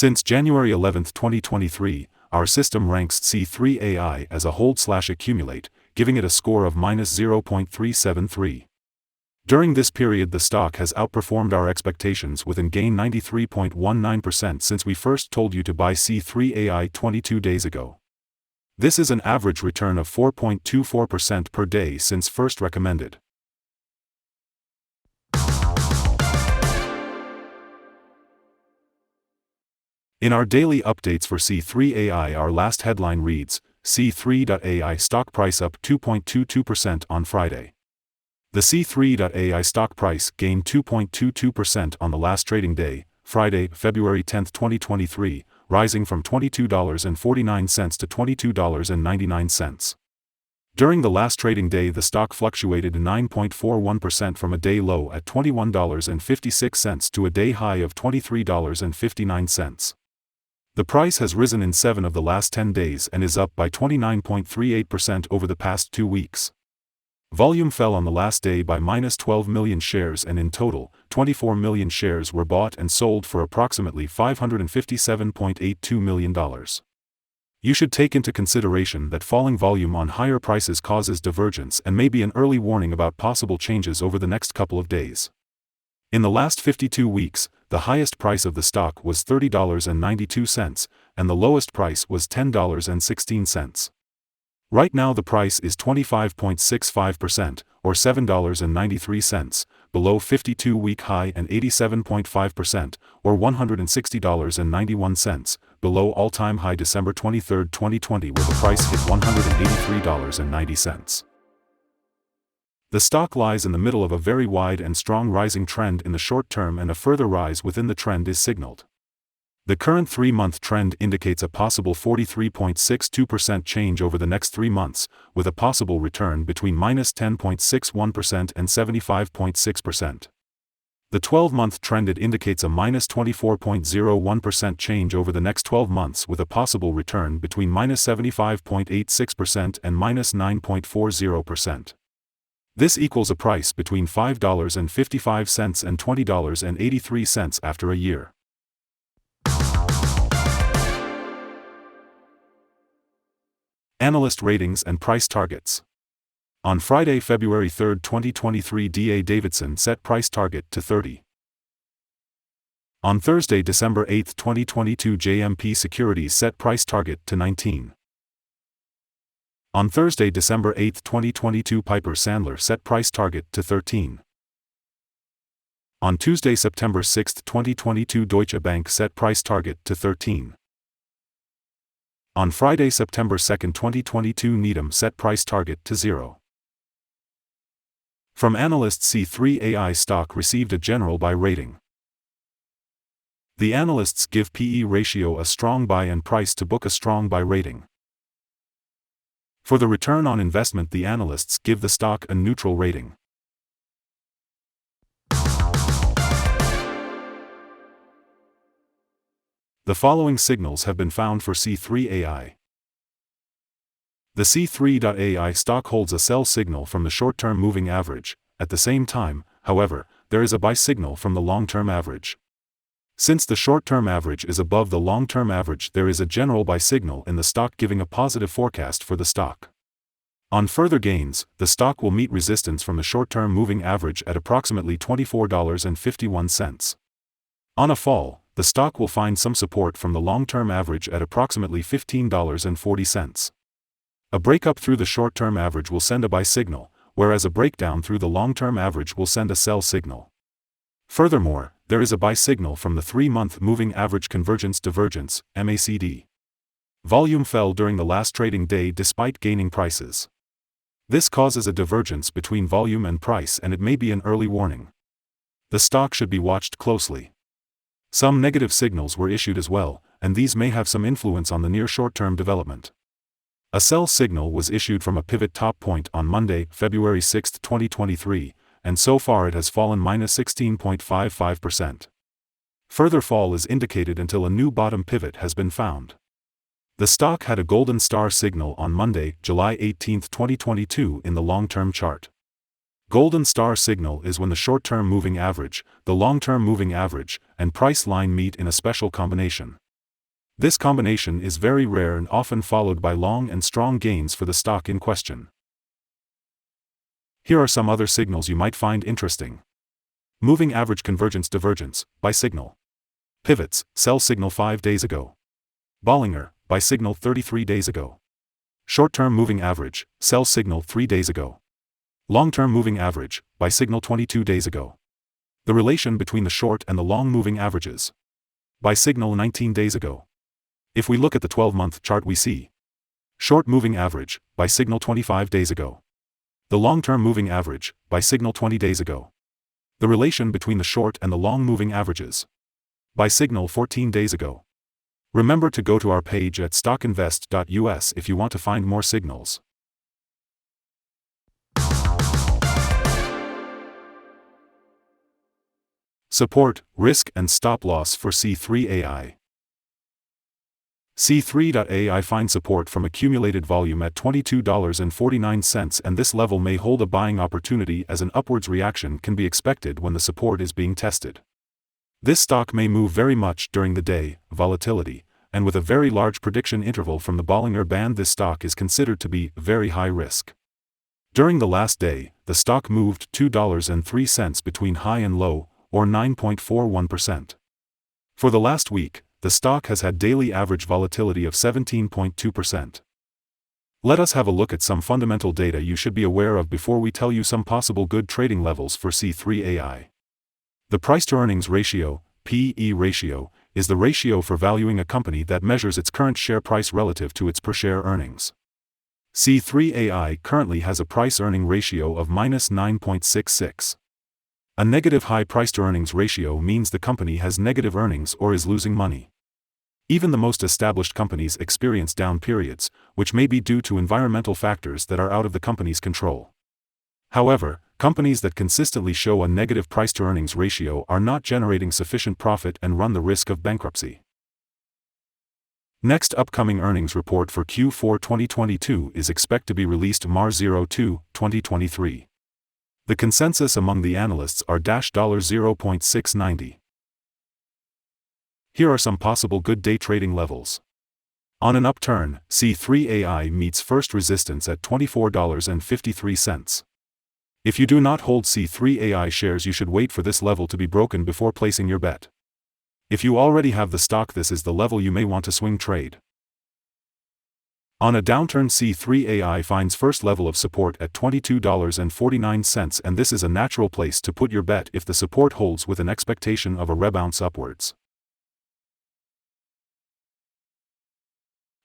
Since January 11, 2023, our system ranks C3.ai as a hold/accumulate, giving it a score of -0.373. During this period the stock has outperformed our expectations with a gain 93.19% since we first told you to buy C3.ai 22 days ago. This is an average return of 4.24% per day since first recommended. In our daily updates for C3.ai, our last headline reads, C3.ai stock price up 2.22% on Friday. The C3.ai stock price gained 2.22% on the last trading day, Friday, February 10, 2023, rising from $22.49 to $22.99. During the last trading day the stock fluctuated 9.41% from a day low at $21.56 to a day high of $23.59. The price has risen in 7 of the last 10 days and is up by 29.38% over the past 2 weeks. Volume fell on the last day by -12 million shares and in total, 24 million shares were bought and sold for approximately $557.82 million. You should take into consideration that falling volume on higher prices causes divergence and may be an early warning about possible changes over the next couple of days. In the last 52 weeks, the highest price of the stock was $30.92, and the lowest price was $10.16. Right now the price is 25.65%, or $7.93, below 52-week high and 87.5%, or $160.91, below all-time high December 23, 2020 where the price hit $183.90. The stock lies in the middle of a very wide and strong rising trend in the short term and a further rise within the trend is signaled. The current 3-month trend indicates a possible 43.62% change over the next 3 months, with a possible return between -10.61% and 75.6%. The 12-month trend indicates a -24.01% change over the next 12 months with a possible return between -75.86% and -9.40%. This equals a price between $5.55 and $20.83 after a year. Analyst ratings and price targets. On Friday, February 3, 2023, D.A. Davidson set price target to 30. On Thursday, December 8, 2022, JMP Securities set price target to 19. On Thursday, December 8, 2022, Piper Sandler set price target to 13. On Tuesday, September 6, 2022, Deutsche Bank set price target to 13. On Friday, September 2, 2022, Needham set price target to 0. From analysts, C3.ai stock received a general buy rating. The analysts give PE ratio a strong buy and price to book a strong buy rating. For the return on investment, the analysts give the stock a neutral rating. The following signals have been found for C3.ai. The C3.ai stock holds a sell signal from the short-term moving average. At the same time, however, there is a buy signal from the long-term average. Since the short-term average is above the long-term average, there is a general buy signal in the stock giving a positive forecast for the stock. On further gains, the stock will meet resistance from the short-term moving average at approximately $24.51. On a fall, the stock will find some support from the long-term average at approximately $15.40. A breakup through the short-term average will send a buy signal, whereas a breakdown through the long-term average will send a sell signal. Furthermore, there is a buy signal from the 3-month moving average convergence divergence, MACD. Volume fell during the last trading day despite gaining prices. This causes a divergence between volume and price and it may be an early warning. The stock should be watched closely. Some negative signals were issued as well, and these may have some influence on the near short-term development. A sell signal was issued from a pivot top point on Monday, February 6, 2023, and so far it has fallen -16.55%. Further fall is indicated until a new bottom pivot has been found. The stock had a golden star signal on Monday, July 18, 2022 in the long-term chart. Golden star signal is when the short-term moving average, the long-term moving average, and price line meet in a special combination. This combination is very rare and often followed by long and strong gains for the stock in question. Here are some other signals you might find interesting. Moving average convergence divergence, buy signal. Pivots, sell signal 5 days ago. Bollinger, buy signal 33 days ago. Short-term moving average, sell signal 3 days ago. Long-term moving average, buy signal 22 days ago. The relation between the short and the long moving averages. Buy signal 19 days ago. If we look at the 12-month chart, we see short moving average, buy signal 25 days ago. The long-term moving average, buy signal 20 days ago. The relation between the short and the long moving averages. Buy signal 14 days ago. Remember to go to our page at StockInvest.us if you want to find more signals. Support, risk and stop loss for C3.ai. C3.ai finds support from accumulated volume at $22.49, and this level may hold a buying opportunity as an upwards reaction can be expected when the support is being tested. This stock may move very much during the day, volatility, and with a very large prediction interval from the Bollinger Band, this stock is considered to be very high risk. During the last day, the stock moved $2.03 between high and low, or 9.41%. For the last week, the stock has had daily average volatility of 17.2%. Let us have a look at some fundamental data you should be aware of before we tell you some possible good trading levels for C3.ai. The price-to-earnings ratio, P/E ratio, is the ratio for valuing a company that measures its current share price relative to its per-share earnings. C3.ai currently has a price-earning ratio of -9.66. A negative high price-to-earnings ratio means the company has negative earnings or is losing money. Even the most established companies experience down periods, which may be due to environmental factors that are out of the company's control. However, companies that consistently show a negative price-to-earnings ratio are not generating sufficient profit and run the risk of bankruptcy. Next upcoming earnings report for Q4 2022 is expected to be released March 02, 2023. The consensus among the analysts are $0.690. Here are some possible good day trading levels. On an upturn, C3.ai meets first resistance at $24.53. If you do not hold C3.ai shares, you should wait for this level to be broken before placing your bet. If you already have the stock, this is the level you may want to swing trade. On a downturn, C3.ai finds first level of support at $22.49, and this is a natural place to put your bet if the support holds with an expectation of a rebound upwards.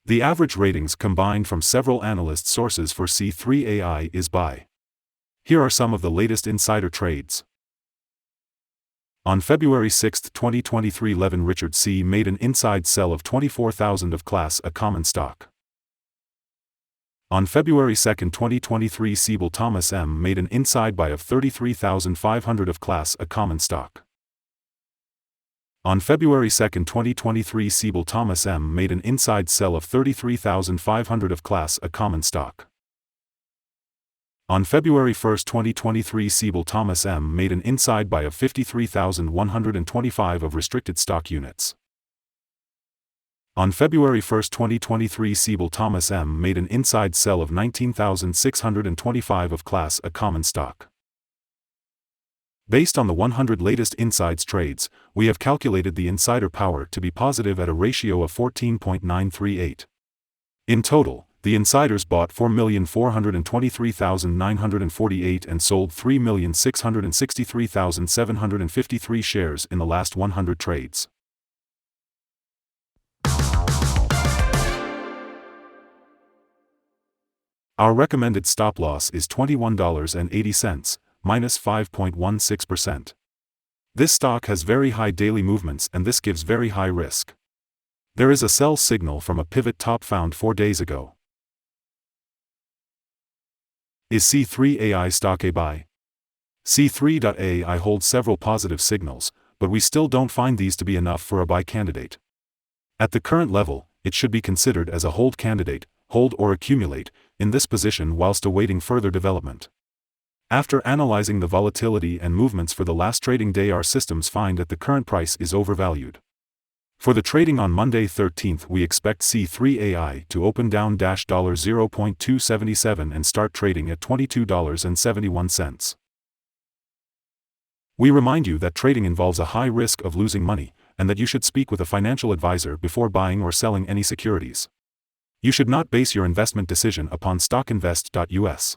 The average ratings combined from several analyst sources for C3.ai is buy. Here are some of the latest insider trades. On February 6, 2023, Levin Richard C. made an inside sell of 24,000 of Class A common stock. On February 2, 2023, Siebel Thomas M. made an inside buy of 33,500 of Class A common stock. On February 2, 2023, Siebel Thomas M. made an inside sell of 33,500 of Class A common stock. On February 1, 2023, Siebel Thomas M. made an inside buy of 53,125 of restricted stock units. On February 1, 2023, Siebel Thomas M. made an inside sell of 19,625 of Class A common stock. Based on the 100 latest insides trades, we have calculated the insider power to be positive at a ratio of 14.938. In total, the insiders bought 4,423,948 and sold 3,663,753 shares in the last 100 trades. Our recommended stop loss is $21.80, minus 5.16%. This stock has very high daily movements, and this gives very high risk. There is a sell signal from a pivot top found 4 days ago. Is C3.ai stock a buy? C3.ai holds several positive signals, but we still don't find these to be enough for a buy candidate. At the current level, it should be considered as a hold candidate, hold or accumulate, in this position whilst awaiting further development. After analyzing the volatility and movements for the last trading day, our systems find that the current price is overvalued. For the trading on Monday 13th, we expect C3.ai to open down $0.277 and start trading at $22.71. We remind you that trading involves a high risk of losing money, and that you should speak with a financial advisor before buying or selling any securities. You should not base your investment decision upon StockInvest.us.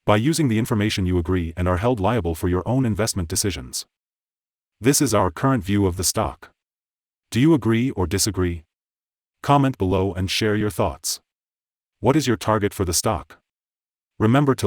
By using the information you agree and are held liable for your own investment decisions. This is our current view of the stock. Do you agree or disagree? Comment below and share your thoughts. What is your target for the stock? Remember to